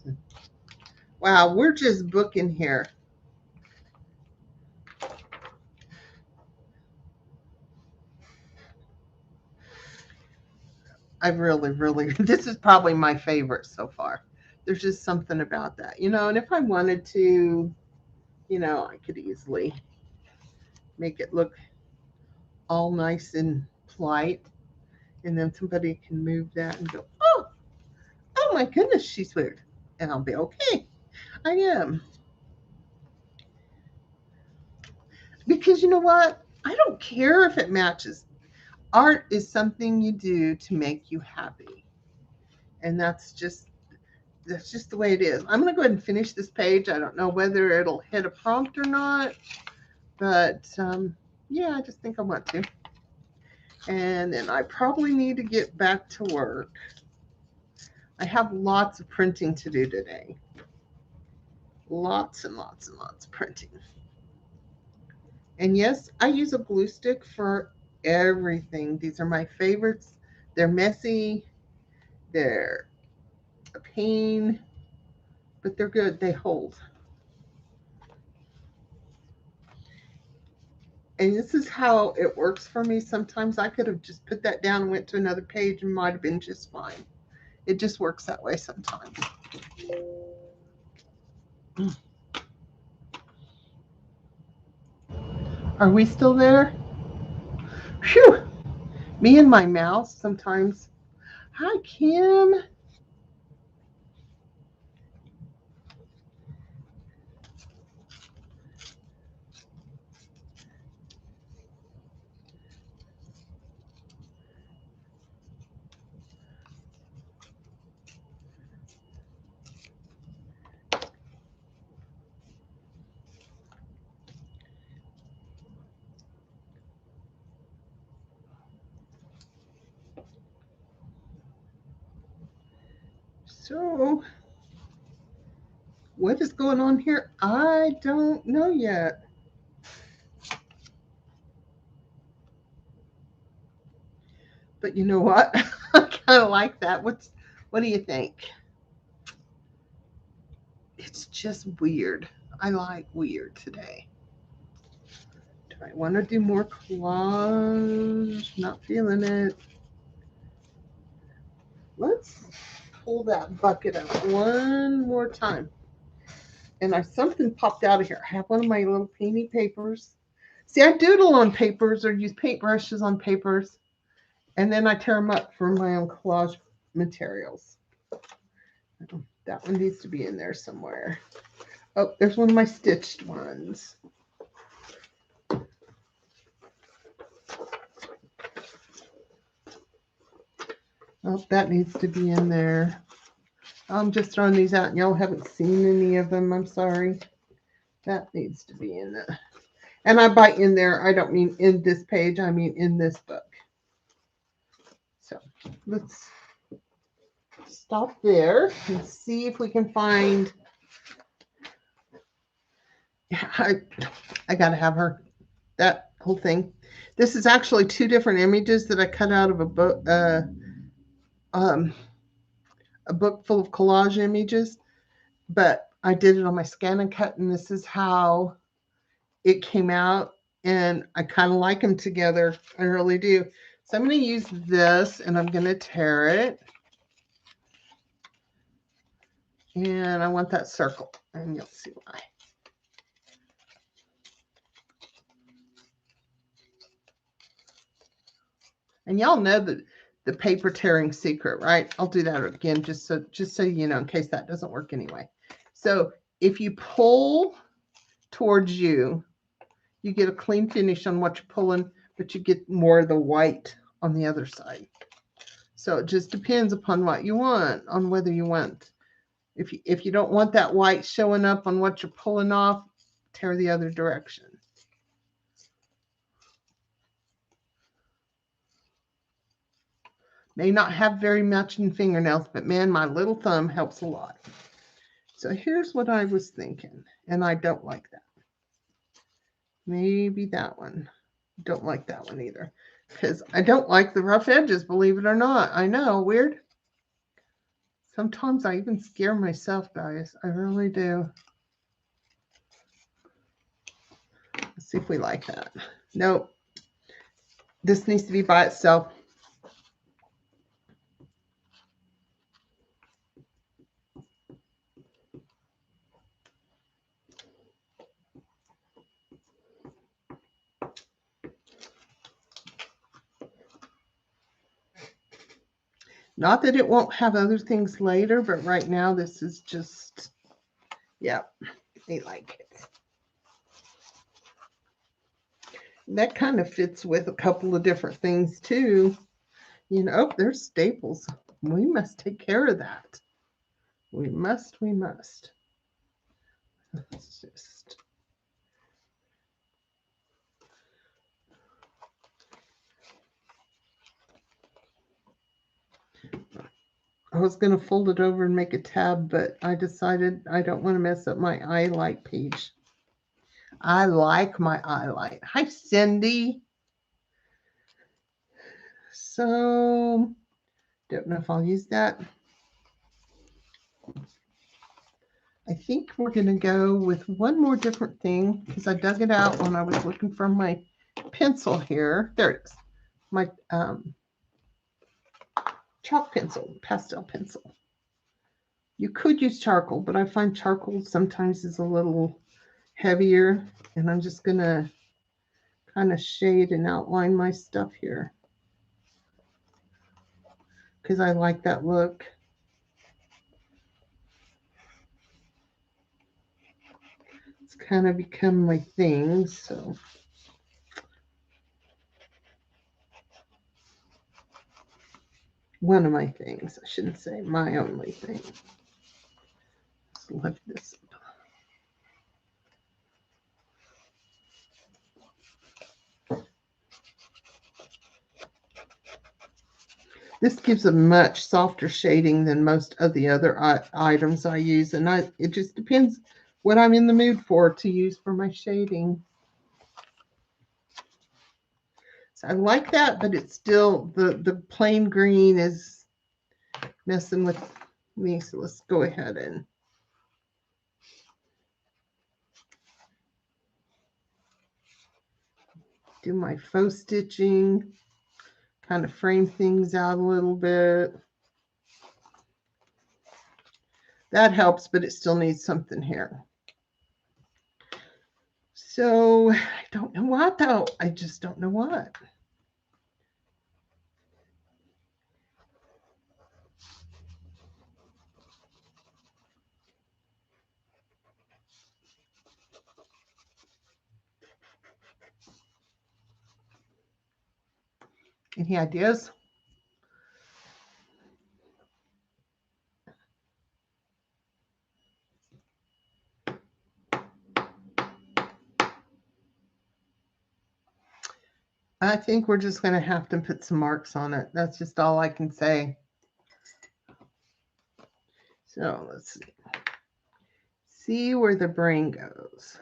wow, we're just booking here. I really, this is probably my favorite so far. There's just something about that, and if I wanted to, I could easily make it look all nice and polite. And then somebody can move that and go, oh my goodness, she's weird. And I'll be okay. I am. Because you know what? I don't care if it matches. Art is something you do to make you happy. And that's just the way it is. I'm going to go ahead and finish this page. I don't know whether it'll hit a prompt or not, but yeah, I just think I want to. And then I probably need to get back to work. I have lots of printing to do today. Lots and lots and lots of printing. And yes, I use a glue stick for everything. These are my favorites. They're messy. They're a pain, but they're good. They hold. And this is how it works for me. Sometimes I could have just put that down and went to another page and might have been just fine. It just works that way sometimes. Are we still there? Phew! Me and my mouse sometimes. Hi, Kim. So, what is going on here? I don't know yet. But you know what? I kind of like that. What do you think? It's just weird. I like weird today. Do I want to do more collage? Not feeling it. Let's pull that bucket out one more time. and something popped out of here. I have one of my little painty papers. See, I doodle on papers or use paintbrushes on papers, and then I tear them up for my own collage materials. That one needs to be in there somewhere. Oh, there's one of my stitched ones. Oh, that needs to be in there. I'm just throwing these out, and y'all haven't seen any of them. I'm sorry. That needs to be in there. And by in there, I don't mean in this page. I mean in this book. So let's stop there and see if we can find. I got to have her. That whole thing. This is actually 2 different images that I cut out of a book. A book full of collage images, but I did it on my scan and cut, and this is how it came out, and I kind of like them together. I really do. So I'm going to use this, and I'm going to tear it, and I want that circle, and you'll see why. And y'all know the paper tearing secret, right? I'll do that again just so you know, in case that doesn't work anyway. So if you pull towards you, you get a clean finish on what you're pulling, but you get more of the white on the other side. So it just depends upon what you want, on whether you want. If you don't want that white showing up on what you're pulling off, tear the other direction. May not have very much in fingernails, but man, my little thumb helps a lot. So here's what I was thinking, and I don't like that. Maybe that one. Don't like that one either, because I don't like the rough edges, believe it or not. I know, weird. Sometimes I even scare myself, guys. I really do. Let's see if we like that. Nope. This needs to be by itself. Not that it won't have other things later, but right now this is just, yeah, they like it. That kind of fits with a couple of different things too. You know, oh, there's staples. We must take care of that. We must. Let's just. I was going to fold it over and make a tab, but I decided I don't want to mess up my highlight page. I like my highlight. Hi, Cindy. So, don't know if I'll use that. I think we're going to go with one more different thing because I dug it out when I was looking for my pencil here. There it is. My chalk pencil, pastel pencil. You could use charcoal, but I find charcoal sometimes is a little heavier, and I'm just going to kind of shade and outline my stuff here because I like that look. It's kind of become my thing, so. One of my things. I shouldn't say my only thing. Let's lift this up. This gives a much softer shading than most of the other items I use, and it just depends what I'm in the mood for to use for my shading. So I like that, but it's still, the plain green is messing with me, so let's go ahead and do my faux stitching, kind of frame things out a little bit. That helps, but it still needs something here. So I don't know what though. I just don't know what. Any ideas? I think we're just going to have to put some marks on it. That's just all I can say. So let's see. See where the brain goes.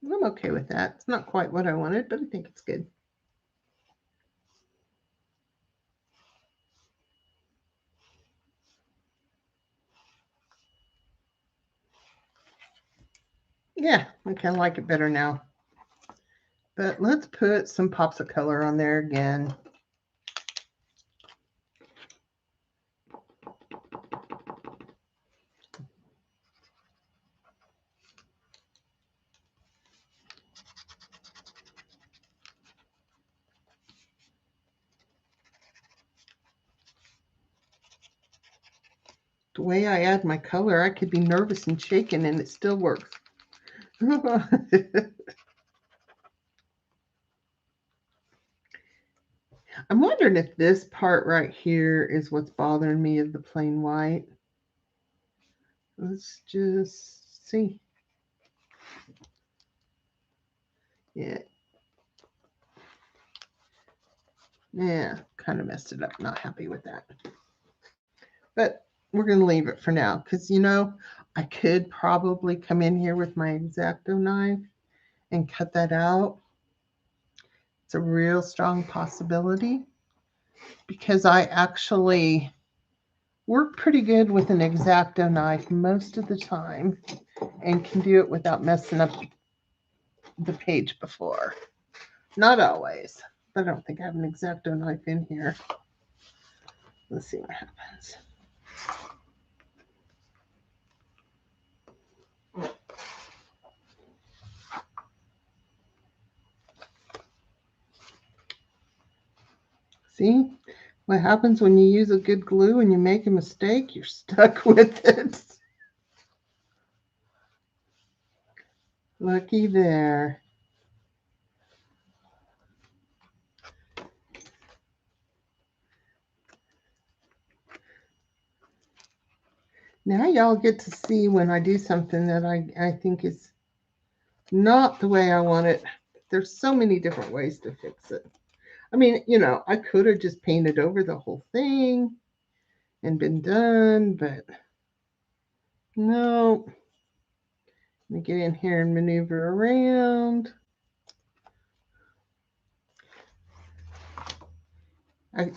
I'm okay with that. It's not quite what I wanted, but I think it's good. Yeah, I kind of like it better now. But let's put some pops of color on there again. The way I add my color, I could be nervous and shaken and it still works. I'm wondering if this part right here is what's bothering me of the plain white. Let's just see. Yeah. Yeah, kind of messed it up. Not happy with that. But we're going to leave it for now because, I could probably come in here with my X-Acto knife and cut that out. It's a real strong possibility because I actually work pretty good with an X-Acto knife most of the time and can do it without messing up the page before. Not always, but I don't think I have an X-Acto knife in here. Let's see what happens. See what happens when you use a good glue and you make a mistake? You're stuck with it. Looky there. Now y'all get to see when I do something that I think is not the way I want it. There's so many different ways to fix it. I mean, I could have just painted over the whole thing and been done, but no. Let me get in here and maneuver around.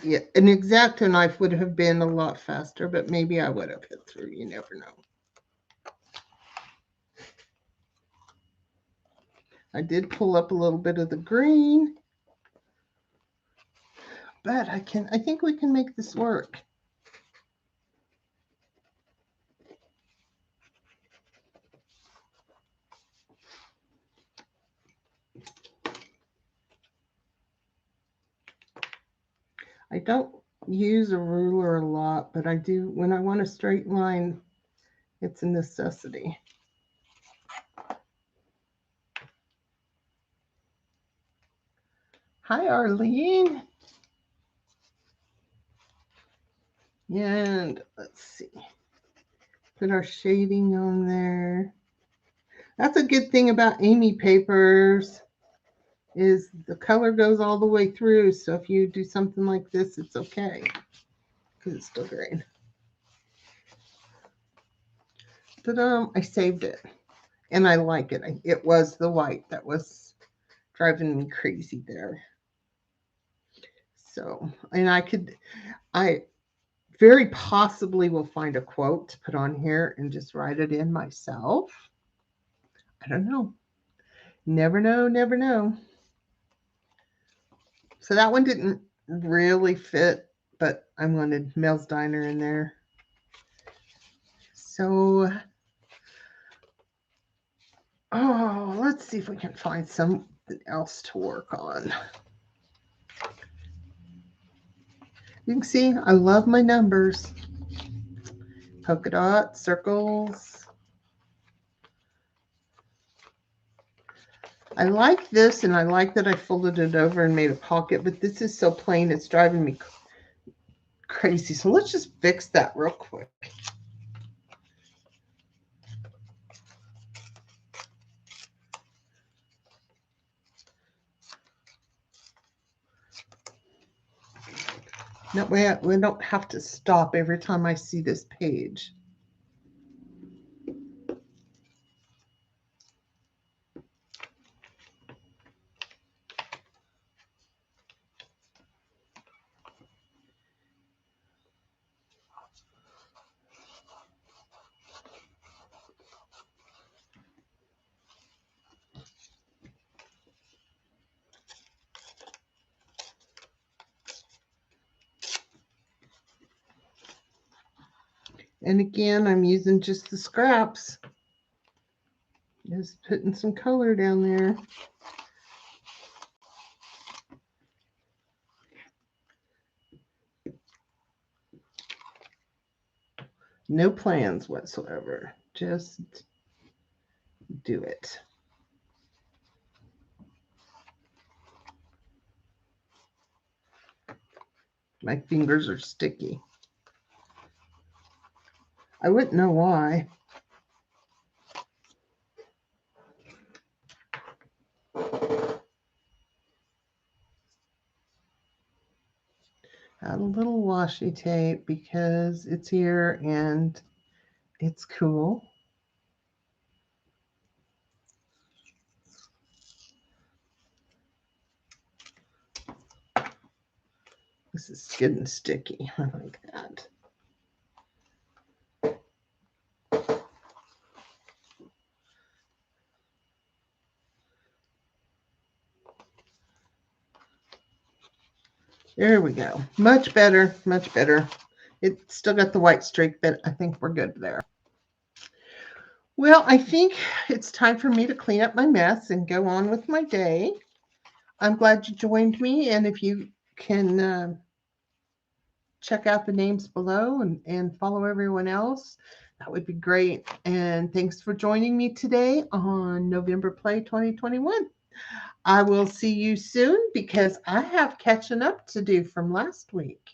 Yeah, an X-Acto knife would have been a lot faster, but maybe I would have hit through. You never know. I did pull up a little bit of the green, but I think we can make this work. I don't use a ruler a lot, but I do when I want a straight line. It's a necessity. Hi, Arlene. And let's see. Put our shading on there. That's a good thing about Amy papers is the color goes all the way through. So if you do something like this, it's okay because it's still green. But I saved it and I like it. It was the white that was driving me crazy there. So, and I very possibly will find a quote to put on here and just write it in myself. I don't know. Never know, never know. So that one didn't really fit, but I wanted Mel's Diner in there. So, oh, let's see if we can find something else to work on. You can see I love my numbers. Polka dots, circles. I like this, and I like that I folded it over and made a pocket, but this is so plain, it's driving me crazy. So let's just fix that real quick. That way we don't have to stop every time I see this page. And again, I'm using just the scraps. Just putting some color down there. No plans whatsoever. Just do it. My fingers are sticky. I wouldn't know why. Add a little washi tape because it's here and it's cool. This is getting sticky. I like that. There we go. Much better, much better. It's still got the white streak, but I think we're good there. Well, I think it's time for me to clean up my mess and go on with my day. I'm glad you joined me, and if you can check out the names below and follow everyone else, that would be great. And thanks for joining me today on November Play 2021. I will see you soon because I have catching up to do from last week.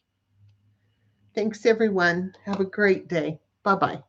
Thanks, everyone. Have a great day. Bye-bye.